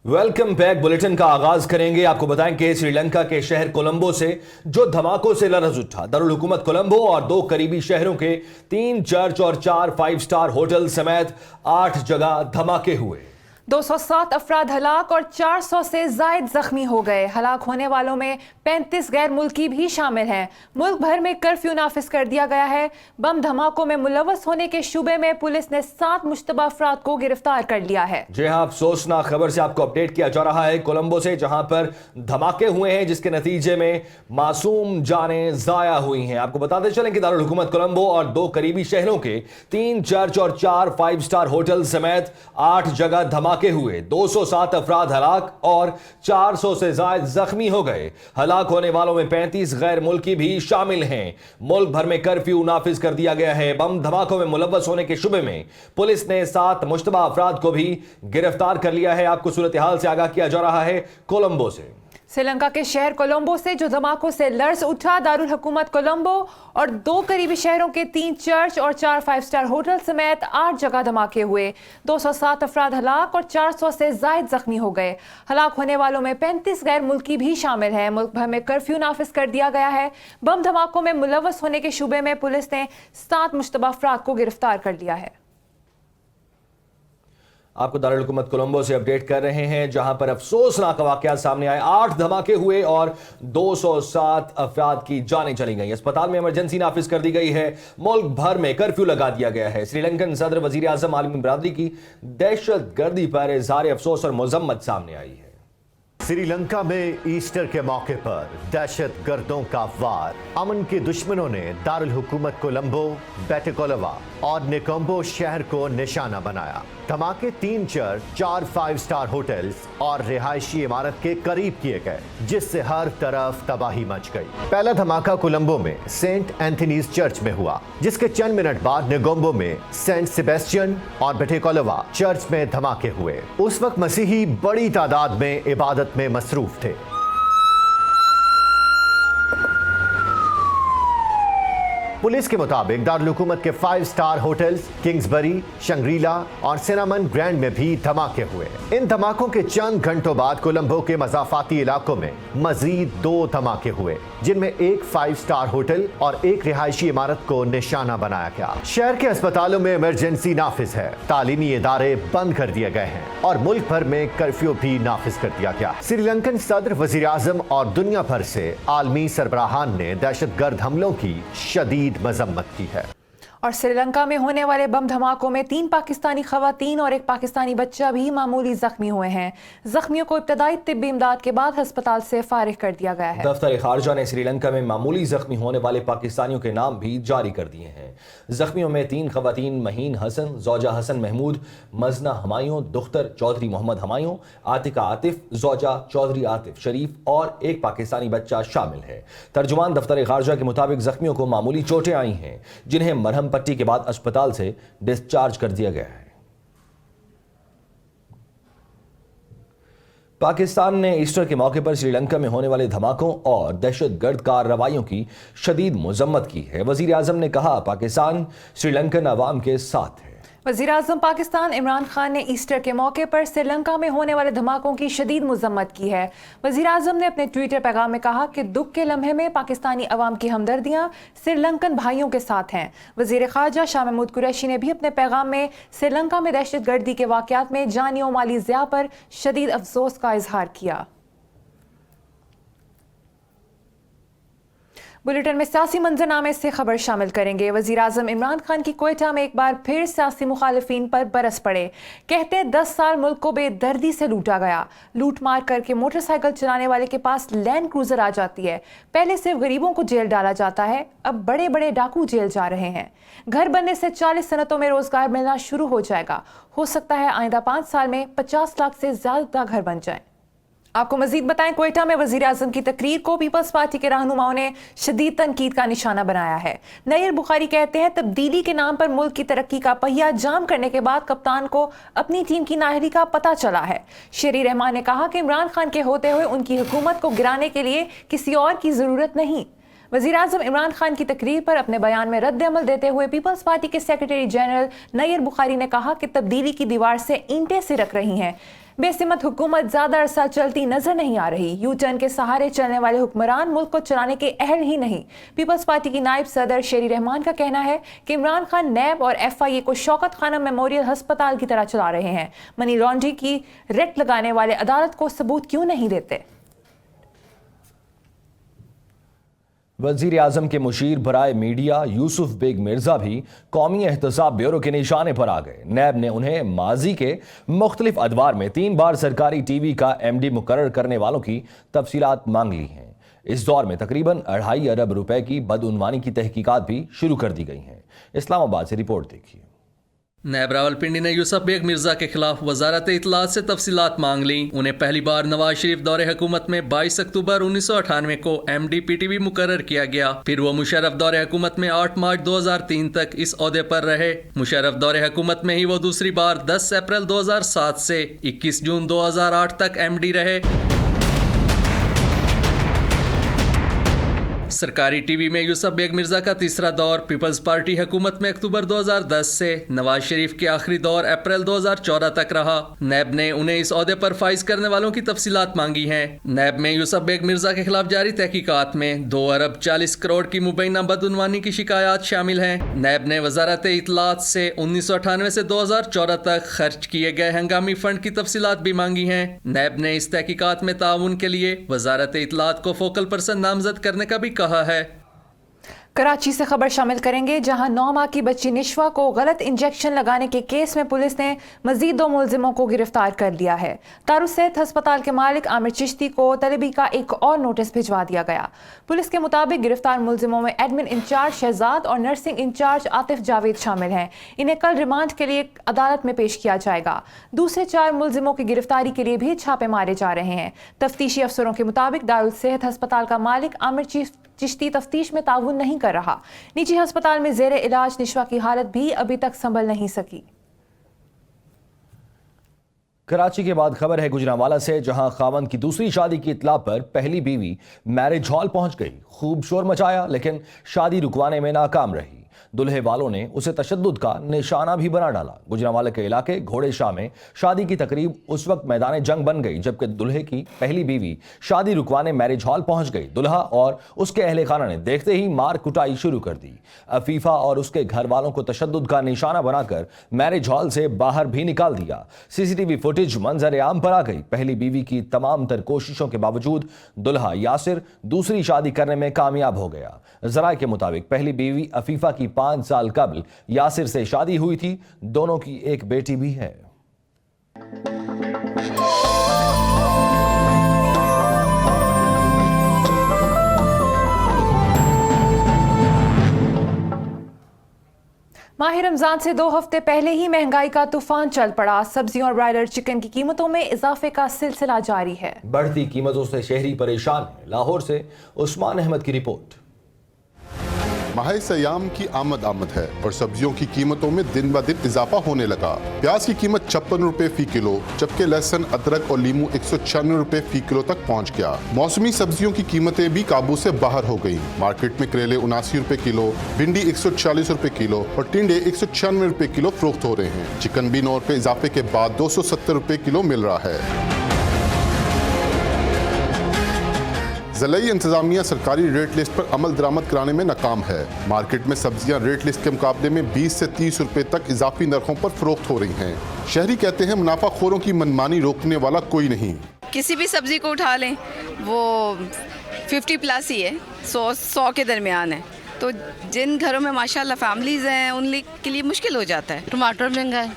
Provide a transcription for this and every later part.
Welcome back. Bulletin का आगाज करेंगे। आपको बताएं कि श्रीलंका के शहर कोलंबो से जो धमाकों से लरज उठा। दारुल हुकूमत कोलंबो और दो करीबी शहरों के 3 चर्च और 4 5 स्टार होटल समेत 8 जगह धमाके हुए। 207 अफराद हलाक और 400 से जायद जख्मी हो गए। हलाक होने वालों में 35 गैर मुल्की भी शामिल हैं। मुल्क भर में कर्फ्यू नाफिज कर दिया गया है। बम धमाकों में मुलव्वस होने के शुबे में पुलिस ने 7 मुश्तबा अफराद को गिरफ्तार कर लिया है। जी हाँ, अफसोसनाक खबर से आपको अपडेट किया जा रहा है कोलंबो से, जहां पर धमाके हुए हैं जिसके नतीजे में मासूम जानें जाया हुई हैं। आपको बताते चलें कि दारुल हुकूमत कोलंबो और दो करीबी शहरों के 3 चर्च और 4 5 स्टार होटल समेत 8 जगह धमाके हुए। 207 अफराद हलाक और 400 से ज्यादा जख्मी हो गए। हलाक होने वालों में 35 गैर मुल्की भी शामिल हैं। मुल्क भर में कर्फ्यू नाफिज कर दिया गया है। बम धमाकों में मुलव्वस होने के शुबे में पुलिस ने 7 मुश्तबा अफराद को भी गिरफ्तार कर लिया है। आपको सूरत हाल से आगाह किया जा रहा है कोलंबो से। श्रीलंका के शहर कोलंबो से जो धमाकों से लर्ज उठा। दारुल हुकूमत कोलंबो और दो करीबी शहरों के 3 चर्च और 4 5 स्टार होटल समेत 8 जगह धमाके हुए। 207 अफराद हलाक और 400 से जायद जख्मी हो गए। हलाक होने वालों में 35 गैर मुल्की भी शामिल हैं। मुल्क भर में कर्फ्यू नाफिज कर दिया गया है। बम धमाकों में मुलव्वस होने के शुबे में पुलिस ने 7 मुश्तबा अफराद को गिरफ्तार कर लिया है। आपको दारुल हुकूमत कोलंबो से अपडेट कर रहे हैं, जहां पर अफसोसनाक वाकयात सामने आए। 8 धमाके हुए और 207 अफराद की जानें चली गई। अस्पताल में इमरजेंसी नाफिज कर दी गई है। मुल्क भर में कर्फ्यू लगा दिया गया है। श्रीलंकन सदर वजीर आजम आलमी बरादरी की दहशत गर्दी पर इजहार अफसोस और मजम्मत सामने आई है। श्रीलंका में ईस्टर के मौके पर दहशत गर्दों का वार। अमन के दुश्मनों ने दारुल हुकूमत कोलंबो, बेटेकोलवा और निकोम्बो शहर को निशाना बनाया। धमाके 3 चर्च, 4 5 स्टार होटल्स और रिहायशी इमारत के करीब किए गए, जिससे हर तरफ तबाही मच गई। पहला धमाका कोलंबो में सेंट एंथनीज चर्च में हुआ, जिसके चंद मिनट बाद निगोम्बो में सेंट सेबेस्टियन और बेटेकोलवा चर्च में धमाके हुए। उस वक्त मसीही बड़ी तादाद में इबादत में मसरूफ थे। पुलिस के मुताबिक दारुल हुकूमत के 5 स्टार होटल्स किंग्सबरी, शंग्रीला और सिनामन ग्रैंड में भी धमाके हुए। इन धमाकों के चंद घंटों बाद कोलंबो के मज़ाफ़ाती इलाकों में मजीद 2 धमाके हुए, जिनमें एक 5 स्टार होटल और एक रिहायशी इमारत को निशाना बनाया गया। शहर के अस्पतालों में इमरजेंसी नाफिज है। तालीमी इदारे बंद कर दिए गए हैं और मुल्क भर में कर्फ्यू भी नाफिज कर दिया गया। श्रीलंकन सदर, वजीर आजम और दुनिया भर से आलमी सरबराहान ने दहशत गर्द हमलों की शदीद मजम्मत की है। और श्रीलंका में होने वाले बम धमाकों में 3 पाकिस्तानी खवातीन और एक पाकिस्तानी बच्चा भी मामूली जख्मी हुए हैं। जख्मियों को इब्तदाई तिब्बी इमदाद के बाद अस्पताल से फारिग कर दिया गया है। दफ्तर खारजा ने श्रीलंका में मामूली जख्मी होने वाले पाकिस्तानियों के नाम भी जारी कर दिए हैं। जख्मियों में 3 खवातीन महीन हसन, जोजा हसन महमूद, मजना हमायूं, दुख्तर चौधरी मोहम्मद हमायूं, आतिका आतिफ, जोजा चौधरी आतिफ शरीफ और एक पाकिस्तानी बच्चा शामिल है। तर्जुमान दफ्तर खारजा के मुताबिक जख्मियों को मामूली चोटें आई हैं, जिन्हें मरहम पट्टी के बाद अस्पताल से डिस्चार्ज कर दिया गया है। पाकिस्तान ने ईस्टर के मौके पर श्रीलंका में होने वाले धमाकों और दहशतगर्द कार्रवाइयों की शदीद मजम्मत की है। वजीर आजम ने कहा, पाकिस्तान श्रीलंकन अवाम के साथ है। वज़ीर आज़म पाकिस्तान इमरान खान ने ईस्टर के मौके पर श्रीलंका में होने वाले धमाकों की शदीद मजम्मत की है। वज़ीर आज़म ने अपने ट्विटर पैगाम में कहा कि दुख के लम्हे में पाकिस्तानी अवाम की हमदर्दियाँ श्रीलंकन भाइयों के साथ हैं। वज़ीर ख़ारजा शाह महमूद कुरैशी ने भी अपने पैगाम में श्रीलंका में दहशत गर्दी के वाक़यात में जानी और माली ज़िया पर शदीद अफसोस का इजहार किया। बुलेटिन में सियासी मंजरनामे से खबर शामिल करेंगे। वज़ीर आज़म इमरान खान की क्वेटा में एक बार फिर सियासी मुखालिफिन पर बरस पड़े। कहते हैं 10 साल मुल्क को बेदर्दी से लूटा गया। लूट मार करके मोटरसाइकिल चलाने वाले के पास लैंड क्रूजर आ जाती है। पहले सिर्फ गरीबों को जेल डाला जाता है, अब बड़े बड़े डाकू जेल जा रहे हैं। घर बनने से 40 सनतों में रोजगार मिलना शुरू हो जाएगा। हो सकता है आइंदा 5 साल में 50 लाख से ज्यादा घर बन जाएं। आपको मजीद बताएं, क्वेटा में वजीर आजम की तकरीर को पीपल्स पार्टी के रहनुमाओं ने शदीद तनकीद का निशाना बनाया है। नैयर बुखारी कहते हैं, तब्दीली के नाम पर मुल्क की तरक्की का पहिया जाम करने के बाद कप्तान को अपनी टीम की नाहरी का पता चला है। शेरी रहमान ने कहा कि इमरान खान के होते हुए उनकी हुकूमत को गिराने के लिए किसी और की जरूरत नहीं। वज़ीर आज़म इमरान खान की तकरीर पर अपने बयान में रद्द अमल देते हुए पीपल्स पार्टी के सेक्रेटरी जनरल नैयर बुखारी ने कहा कि तब्दीली की दीवार से ईंटें सिरक रही हैं। बेसिमत हुकूमत ज्यादा अरसा चलती नजर नहीं आ रही। यू टर्न के सहारे चलने वाले हुक्मरान मुल्क को चलाने के अहल ही नहीं। पीपल्स पार्टी की नायब सदर शेरी रहमान का कहना है कि इमरान खान नैब और FIA को शौकत खानम मेमोरियल अस्पताल की तरह चला रहे हैं। मनी लॉन्ड्रिंग की रेट लगाने वाले अदालत को सबूत क्यों नहीं देते? वजीर आजम के मुशीर बराए मीडिया यूसुफ बेग मिर्जा भी कौमी एहतसाब ब्यूरो के निशाने पर आ गए। नैब ने उन्हें माजी के मुख्तलिफ अदवार में 3 बार सरकारी TV का MD मुकर्रर करने वालों की तफसीलात मांग ली हैं। इस दौर में तकरीबन 2.5 अरब रुपए की बदउनवानी की तहकीकात भी शुरू कर दी गई हैं। इस्लामाबाद से रिपोर्ट देखिए। नैब रावलपिंडी ने यूसुफ बेग मिर्जा के खिलाफ वजारत इत्तलात से तफसीलात मांग ली। उन्हें पहली बार नवाज शरीफ दौरे हुकूमत में 22 अक्टूबर 1998 को MD PTV मुकर्रर किया गया। फिर वो मुशर्रफ दौरे हुकूमत में 8 मार्च 2003 तक इस ओहदे पर रहे। मुशर्रफ दौरे हुकूमत में ही वो दूसरी बार 10 अप्रैल 2007 से 21 जून 2008 तक MD रहे। सरकारी TV में यूसुफ बेग मिर्जा का तीसरा दौर पीपल्स पार्टी हुकूमत में अक्टूबर 2010 से नवाज शरीफ के आखिरी दौर अप्रैल 2014 तक रहा। नैब ने उन्हें इस ओहदे पर फाइज करने वालों की तफसीलात मांगी हैं। नैब में यूसुफ बेग मिर्जा के खिलाफ जारी तहकीकात में 2 अरब 40 करोड़ की मुबैना बदउनवानी की शिकायत शामिल हैं। नैब ने वजारत इत्तलात से 1998 से 2014 तक खर्च किए गए हंगामी फंड की तफसीलात भी मांगी हैं। नैब ने इस तहकीकात में ताउन के लिए वजारत इत्तलात को फोकल पर्सन नामजद करने का भी कहा है। कराची से खबर शामिल करेंगे, जहां 9 माह की बच्ची निशवा को गलत इंजेक्शन लगाने के केस में पुलिस ने मजीद 2 मुलजिमों को गिरफ्तार कर लिया है। दारुस्सेहत अस्पताल के मालिक आमिर चिश्ती को तलबी का एक और नोटिस भिजवा दिया गया। पुलिस के मुताबिक गिरफ्तार मुलजिमों में एडमिन इंचार्ज शहजाद और नर्सिंग इंचार्ज आतिफ जावेद शामिल हैं। इन्हें कल रिमांड के लिए अदालत में पेश किया जाएगा। दूसरे 4 मुलजिमों की गिरफ्तारी के लिए भी छापे मारे जा रहे हैं। तफ्तीशी अफसरों के मुताबिक दारुस्सेहत अस्पताल का मालिक आमिर चिश्ती तफ्तीश में ताउन नहीं कर रहा। निजी अस्पताल में जेर इलाज निशवा की हालत भी अभी तक संभल नहीं सकी। कराची के बाद खबर है गुजरांवाला से, जहां खावंद की दूसरी शादी की इत्तला पर पहली बीवी मैरिज हॉल पहुंच गई। खूब शोर मचाया लेकिन शादी रुकवाने में नाकाम रही। दुल्हे वालों ने उसे तशद्दुद का निशाना भी बना डाला। गुजरांवाला के इलाके घोड़े शाह में शादी की तकरीब उस वक्त मैदान जंग बन गई जबकि दुल्हे की पहली बीवी शादी रुकवाने मैरिज हॉल पहुंच गई। दुल्हा और उसके अहले खाना ने देखते ही मार कुटाई शुरू कर दी। अफीफा और उसके घर वालों को तशद्दुद का निशाना बनाकर मैरिज हॉल से बाहर भी निकाल दिया। CCTV फुटेज मंजर आम पर आ गई। पहली बीवी की तमाम तर कोशिशों के बावजूद दुल्हा यासिर दूसरी शादी करने में कामयाब हो गया। जराये के मुताबिक पहली बीवी अफीफा की 5 साल कबल यासिर से शादी हुई थी। दोनों की एक बेटी भी है। माह रमजान से 2 हफ्ते पहले ही महंगाई का तूफान चल पड़ा। सब्जियों और ब्रायलर चिकन की कीमतों में इजाफे का सिलसिला जारी है। बढ़ती कीमतों से शहरी परेशान है। लाहौर से उस्मान अहमद की रिपोर्ट। माह सयाम की आमद है और सब्जियों की कीमतों में दिन ब दिन इजाफा होने लगा। प्याज की कीमत 56 रुपए फी किलो, जबकि लहसुन, अदरक और लीमू 196 रुपए फी किलो तक पहुंच गया। मौसमी सब्जियों की कीमतें भी काबू से बाहर हो गयी। मार्केट में करेले 79 रुपए किलो, भिंडी 140 रुपए किलो और टिंडे 196 रुपए किलो फरोख्त हो रहे हैं। चिकन भी 9 रुपए इजाफे के बाद 270 रुपए किलो मिल रहा है। ज़िलाई इंतजामिया सरकारी रेट लिस्ट पर अमल दरामद कराने में नाकाम है। मार्केट में सब्जियां रेट लिस्ट के मुकाबले में 20 से 30 रुपए तक इजाफी नरखों पर फरोख्त हो रही हैं। शहरी कहते हैं मुनाफाखोरों की मनमानी रोकने वाला कोई नहीं। किसी भी सब्जी को उठा लें वो 50 प्लस ही है, 100 के दरमियान है। तो जिन घरों में माशाल्लाह फैमिलीज हैं उन के लिए मुश्किल हो जाता है। टमाटर महंगा है,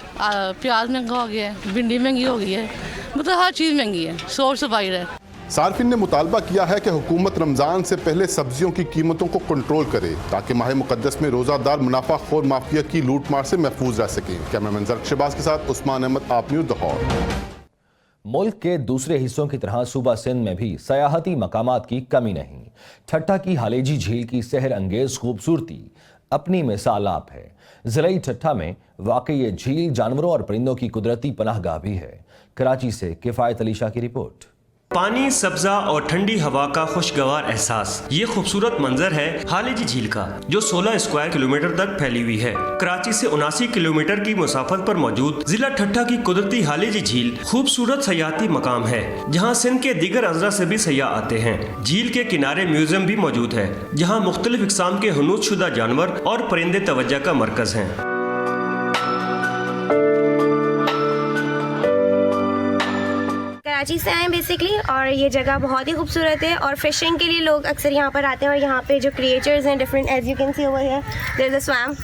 प्याज महंगा हो गया है, भिंडी महंगी हो गई है, मतलब हर चीज़ महंगी है। सोर्स सफाई है। सार्फिन ने मुतालबा किया है कि हुकूमत रमज़ान से पहले सब्जियों की कीमतों को कंट्रोल करे ताकि माह मुकद्दस में रोज़ादार मुनाफाखोर माफिया की लूट मार से महफूज रह सकें। कैमरामैन जरक शहबाज के साथ उस्मान अहमद, आप न्यूज़ लाहौर। मुल्क के दूसरे हिस्सों की तरह सूबा सिंध में भी सयाहती मकामात की कमी नहीं। ठट्टा की हालेजी झील की सहर अंगेज खूबसूरती अपनी मिसाल आप है। ज़िलाई ठट्टा में वाक़ई ये झील जानवरों और परिंदों की कुदरती पनाहगाह भी है। कराची से किफ़ायत अली शाह की रिपोर्ट। पानी, सब्जा और ठंडी हवा का खुशगवार एहसास। ये खूबसूरत मंजर है हालेजी झील का, जो 16 स्क्वायर किलोमीटर तक फैली हुई है। कराची से 79 किलोमीटर की मुसाफत पर मौजूद जिला ठट्ठा की कुदरती हालेजी झील खूबसूरत सयाहती मकाम है, जहाँ सिंध के दीगर अजला से भी सयाह आते हैं। झील के किनारे म्यूजियम भी मौजूद है, जहाँ मुख्तलिफ इक़साम के हुनूदशुदा जानवर और परिंदे तवज्जो का मरकज हैं। कराची से आए बेसिकली, और ये जगह बहुत ही खूबसूरत है और फिशिंग के लिए लोग अक्सर यहाँ पर आते हैं। और यहाँ पे जो क्रिएचर्स हैं different, as you can see over here there is a swamp,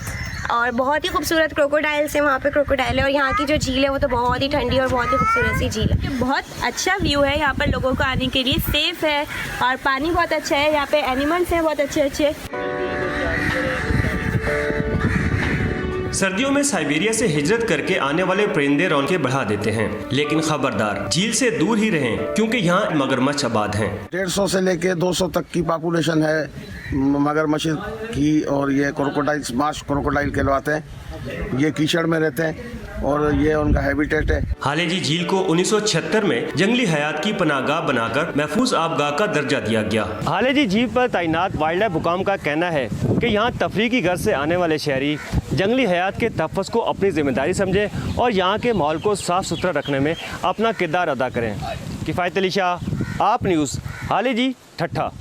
और बहुत ही खूबसूरत क्रोकोडाइल्स हैं, वहाँ पे क्रोकोडाइल है। और यहाँ की जो झील है वो तो बहुत ही ठंडी और बहुत ही खूबसूरत सी झील है। बहुत अच्छा व्यू है यहाँ पर लोगों को आने के लिए, सेफ है और पानी बहुत अच्छा है। यहाँ पे एनिमल्स हैं बहुत अच्छे अच्छे। सर्दियों में साइबेरिया से हिजरत करके आने वाले परिंदे रौनकें बढ़ा देते हैं, लेकिन खबरदार, झील से दूर ही रहें क्योंकि यहाँ मगरमच्छ आबाद हैं। 150 से लेके 200 तक की पॉपुलेशन है मगरमच्छ की, और ये क्रोकोडाइल्स, मार्श क्रोकोडाइल कहलाते हैं। ये कीचड़ में रहते हैं और ये उनका हैबिटेट है। हालेजी झील को 1976 में जंगली हयात की पनाहगाह बनाकर महफूज आबगाह का दर्जा दिया गया। हालेजी झील पर तैनात वाइल्ड लाइफ हुकाम का कहना है कि यहाँ तफरीह की गर्ज से आने वाले शहरी जंगली हयात के तहफ़्फ़ुज़ को अपनी जिम्मेदारी समझें और यहाँ के माहौल को साफ़ सुथरा रखने में अपना किरदार अदा करें। किफ़ायत अली शाह, आप न्यूज़, हालेजी ठट्ठा।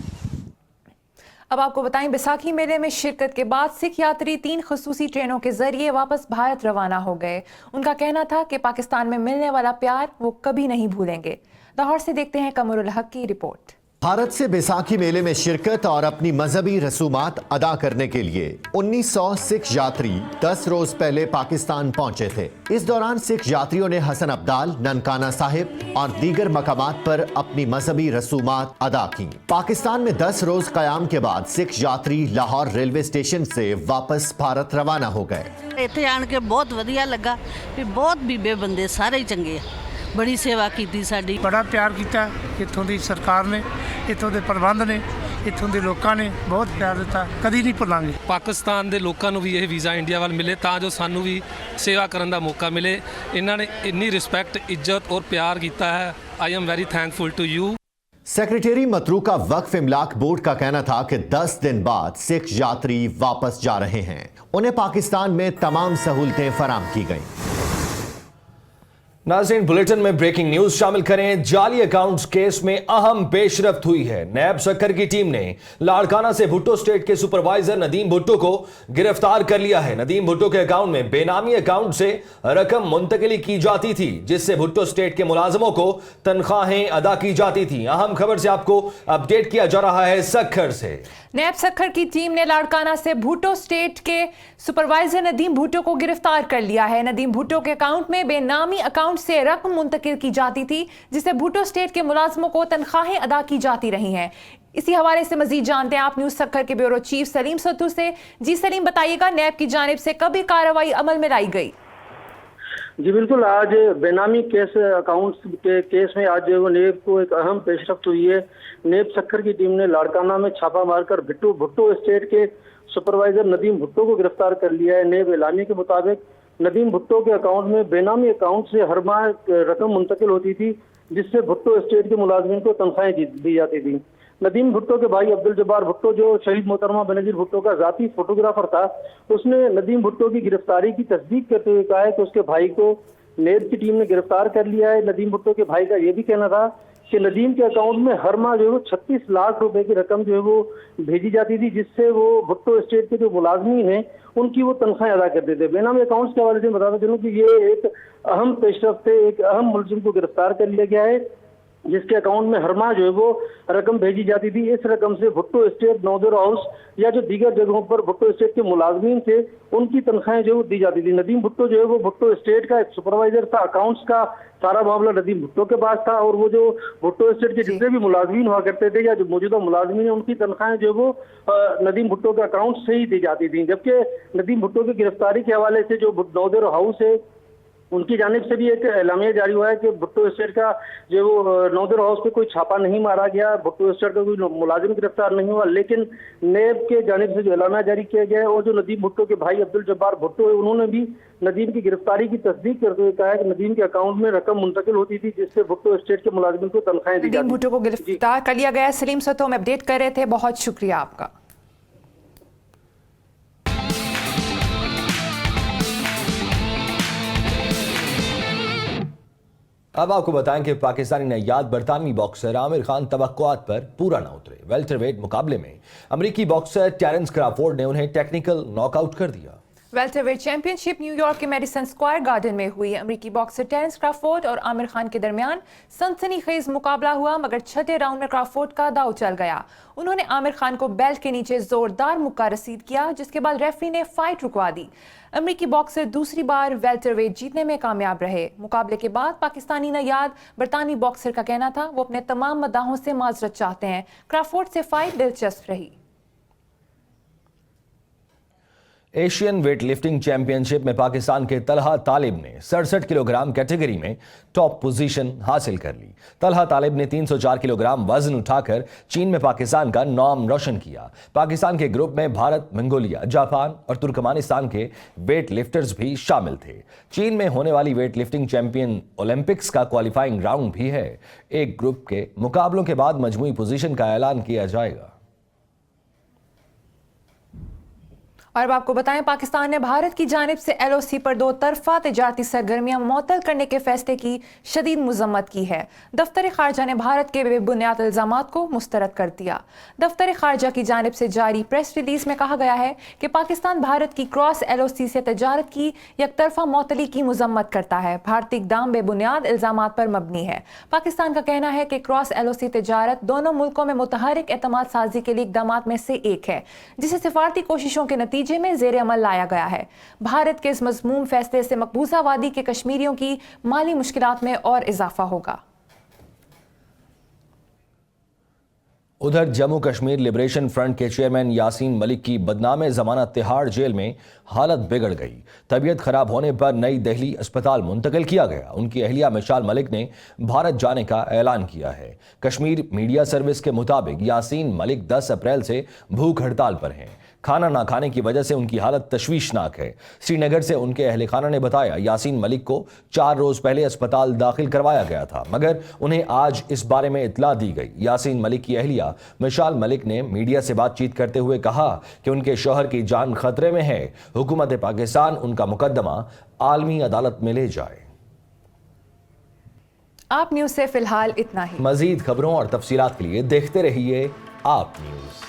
अब आपको बताएं, बैसाखी मेले में शिरकत के बाद सिख यात्री 3 खसूसी ट्रेनों के जरिए वापस भारत रवाना हो गए। उनका कहना था कि पाकिस्तान में मिलने वाला प्यार वो कभी नहीं भूलेंगे। लाहौर से देखते हैं कमरुल हक की रिपोर्ट। भारत से बैसाखी मेले में शिरकत और अपनी मजहबी रसूमात अदा करने के लिए 1900 सिख यात्री 10 रोज पहले पाकिस्तान पहुंचे थे। इस दौरान सिख यात्रियों ने हसन अब्दाल, ननकाना साहिब और दीगर मकामात पर अपनी मजहबी रसूमात अदा की। पाकिस्तान में 10 रोज कयाम के बाद सिख यात्री लाहौर रेलवे स्टेशन से वापस भारत रवाना हो गए। इत्थे आन के बहुत वधिया लगा, बहुत बीबे बंदे सारे ही चंगे, बड़ी सेवा की साडी, बड़ा प्यार किया। इत्थों की सरकार ने, इत्थों के प्रबंध ने, इत्थों के लोगों ने बहुत प्यार दिता, कभी नहीं भुलांगे। पाकिस्तान के लोगों को भी यह वीज़ा इंडिया वाल मिले ता जो सानू भी सेवा करने का मौका मिले। इन्होंने इन्नी रिस्पैक्ट, इज्जत और प्यार किया है। I am very thankful to you. Secretary Matruka Waqf Imlak board का कहना था कि 10 दिन बाद सिख यात्री वापस जा रहे हैं। उन्हें पाकिस्तान में तमाम सहूलतें फराम की गईं। नाज़रीन, बुलेटिन में ब्रेकिंग न्यूज शामिल करें। जाली अकाउंट्स केस में अहम पेशरफ्त हुई है। नैब सक्खर की टीम ने लाड़काना से भुट्टो स्टेट के सुपरवाइजर नदीम भुट्टो को गिरफ्तार कर लिया है। नदीम भुट्टो के अकाउंट में बेनामी अकाउंट से रकम मुंतकिली की जाती थी, जिससे भुट्टो स्टेट के मुलाजमों को तनख्वाहें अदा की जाती थी। अहम खबर से आपको अपडेट किया जा रहा है सक्खर से। नैब सक्खर की टीम ने लाड़काना से भुट्टो स्टेट के सुपरवाइजर नदीम भुट्टो को गिरफ्तार कर लिया है। नदीम भुट्टो के अकाउंट में बेनामी अकाउंट से रकम मुंतकिल की जाती थी, जिससे भुट्टो स्टेट के मुलाजमों को तनख्वाहें अदा की जाती रही हैं। इसी हवाले से मजीद जानते हैं आप न्यूज सक्खर के ब्यूरो चीफ सलीम सत्तू से। जी सलीम, बताइएगा नैब की जानिब से कभी कार्रवाई अमल में लाई गई? जी बिल्कुल, आज बेनामी केस अकाउंट्स के केस में आज जो नेब को एक अहम पेशरफ्त हुई है। नेब सक्खर की टीम ने लाड़काना में छापा मारकर भुट्टो स्टेट के सुपरवाइजर नदीम भुट्टो को गिरफ्तार कर लिया है। नेब एलामी के मुताबिक नदीम भुट्टो के अकाउंट में बेनामी अकाउंट से हर माह रकम मुंतकिल होती थी, जिससे भुट्टो स्टेट के मुलाजमीन को तनख्वाहें दी जाती थी। नदीम भुट्टो के भाई अब्दुल जब्बार भुट्टो, जो शहीद मोहतरमा बेनजीर भुट्टो का जाती फोटोग्राफर था, उसने नदीम भुट्टो की गिरफ्तारी की तस्दीक करते हुए कहा है कि उसके भाई को नेब की टीम ने गिरफ्तार कर लिया है। नदीम भुट्टो के भाई का यह भी कहना था कि नदीम के अकाउंट में हर माह जो है 36 लाख रुपए की रकम जो है वो भेजी जाती थी, जिससे वो भुट्टो स्टेट के जो मुलाजमीन हैं उनकी वो तनख्वाहें अदा करते थे। बेनामी अकाउंट्स के हवाले से बताता चलूं कि ये एक अहम पेशरफ्त है। एक अहम मुलजिम को गिरफ्तार कर लिया गया है, जिसके अकाउंट में हर माह जो है वो रकम भेजी जाती थी। इस रकम से भुट्टो स्टेट, नौदर हाउस या जो दीगर जगहों पर भुट्टो स्टेट के मुलाजमीन थे उनकी तनख्वाहें जो दी जाती थी। नदीम भुट्टो जो है वो भुट्टो स्टेट का एक सुपरवाइजर था। अकाउंट्स का सारा मामला नदीम भुट्टो के पास था, और वो जो भुट्टो स्टेट के जितने भी मुलाजमीन हुआ करते थे या जो मौजूदा मुलाजमीन है उनकी तनख्वाहें जो वो नदीम भुट्टो के अकाउंट से ही दी जाती थी। जबकि नदीम भुट्टो की गिरफ्तारी के हवाले से जो नौदर हाउस है उनकी जानिब से भी एक एलामिया जारी हुआ है कि भुट्टो एस्टेट का जो नौदर हाउस पे कोई छापा नहीं मारा गया, भुट्टो एस्टेट का कोई मुलाजिम गिरफ्तार नहीं हुआ, लेकिन नेब के जानिब से जो एलामिया जारी किया गया है और जो नदीम भुट्टो के भाई अब्दुल जब्बार भुट्टो है, उन्होंने भी नदीम की गिरफ्तारी की तस्दीक करते हुए कहा है कि नदीम के अकाउंट में रकम मुंतकिल होती थी जिससे भुट्टो एस्टेट के मुलाजिम को तनख्वाहें दी नदीम जाती। भुट्टो को गिरफ्तार कर लिया गया। सलीम सतो में अपडेट कर रहे थे, बहुत शुक्रिया आपका। अब आपको बताएं कि पाकिस्तानी नैयाद बरतानवी बॉक्सर आमिर खान तवक्कुआत पर पूरा न उतरे। वेल्टरवेट मुकाबले में अमेरिकी बॉक्सर टेरेंस क्रॉफोर्ड ने उन्हें टेक्निकल नॉकआउट कर दिया। वेल्टरवेट चैंपियनशिप न्यूयॉर्क के मेडिसन स्क्वायर गार्डन में हुई। अमेरिकी बॉक्सर टेरेंस क्रॉफोर्ड और आमिर खान के दरमियान सनसनीखेज मुकाबला हुआ, मगर छठे राउंड में क्रॉफोर्ड का दांव चल गया। उन्होंने आमिर खान को बेल्ट के नीचे जोरदार मुक्का रसीद किया, जिसके बाद रेफरी ने फाइट रुकवा दी। अमेरिकी बॉक्सर दूसरी बार वेल्टरवेट जीतने में कामयाब रहे। मुकाबले के बाद पाकिस्तानी नैयाद बरतानवी बॉक्सर का कहना था वो अपने तमाम मद्दाहों से माजरत चाहते हैं। क्रॉफोर्ड से फाइट दिलचस्प रही। एशियन वेट लिफ्टिंग चैंपियनशिप में पाकिस्तान के तलहा तालिब ने 67 किलोग्राम कैटेगरी में टॉप पोजीशन हासिल कर ली। तलहा तालिब ने 304 किलोग्राम वजन उठाकर चीन में पाकिस्तान का नाम रोशन किया। पाकिस्तान के ग्रुप में भारत, मंगोलिया, जापान और तुर्कमानिस्तान के वेट लिफ्टर्स भी शामिल थे। चीन में होने वाली वेट लिफ्टिंग चैंपियन ओलंपिक्स का क्वालिफाइंग राउंड भी है। एक ग्रुप के मुकाबलों के बाद मजमूई पोजीशन का ऐलान किया जाएगा। और अब आपको बताएं, पाकिस्तान ने भारत की जानिब से LOC पर दो तरफा तिजारती सरगर्मियां मुअत्तल करने के फैसले की शदीद मजम्मत की है। दफ्तर खारजा ने भारत के बेबुनियाद इल्जामात को मुस्तरद कर दिया। दफ्तर खारजा की जानिब से जारी प्रेस रिलीज में कहा गया है कि पाकिस्तान भारत की क्रॉस LOC से तजारत की यकतरफा मुअत्तली की मजम्मत करता है। भारतीय इक़दाम बेबुनियाद इल्जामात पर मबनी है। पाकिस्तान का कहना है कि क्रॉस LOC तजारत दोनों मुल्कों में मुतहरिक एतमाद साजी के लिए इक़दामात में से एक है, जिसे सिफारती कोशिशों के नतीजे में ज़ेर अमल लाया गया है। भारत के इस मज़मूम फैसले से मकबूजा वादी के कश्मीरियों की माली मुश्किलात में और इजाफा होगा। उधर जम्मू कश्मीर लिबरेशन फ्रंट के चेयरमैन यासीन मलिक की बदनाम जमानत तिहाड़ जेल में हालत बिगड़ गई। तबीयत खराब होने पर नई दिल्ली अस्पताल मुंतकिल किया गया। उनकी अहलिया मिशाल मलिक ने भारत जाने का ऐलान किया है। कश्मीर मीडिया सर्विस के मुताबिक यासीन मलिक 10 अप्रैल से भूख हड़ताल पर हैं। खाना ना खाने की वजह से उनकी हालत तशवीशनाक है। श्रीनगर से उनके अहले खाना ने बताया यासीन मलिक को 4 रोज पहले अस्पताल दाखिल करवाया गया था, मगर उन्हें आज इस बारे में इतला दी गई। यासीन मलिक की अहलिया मिशाल मलिक ने मीडिया से बातचीत करते हुए कहा कि उनके शौहर की जान खतरे में है। हुकूमत पाकिस्तान उनका मुकदमा आलमी अदालत में ले जाए। आप न्यूज़ से फिलहाल इतना ही। मजीद खबरों और तफसीलात के लिए देखते रहिए आप न्यूज़।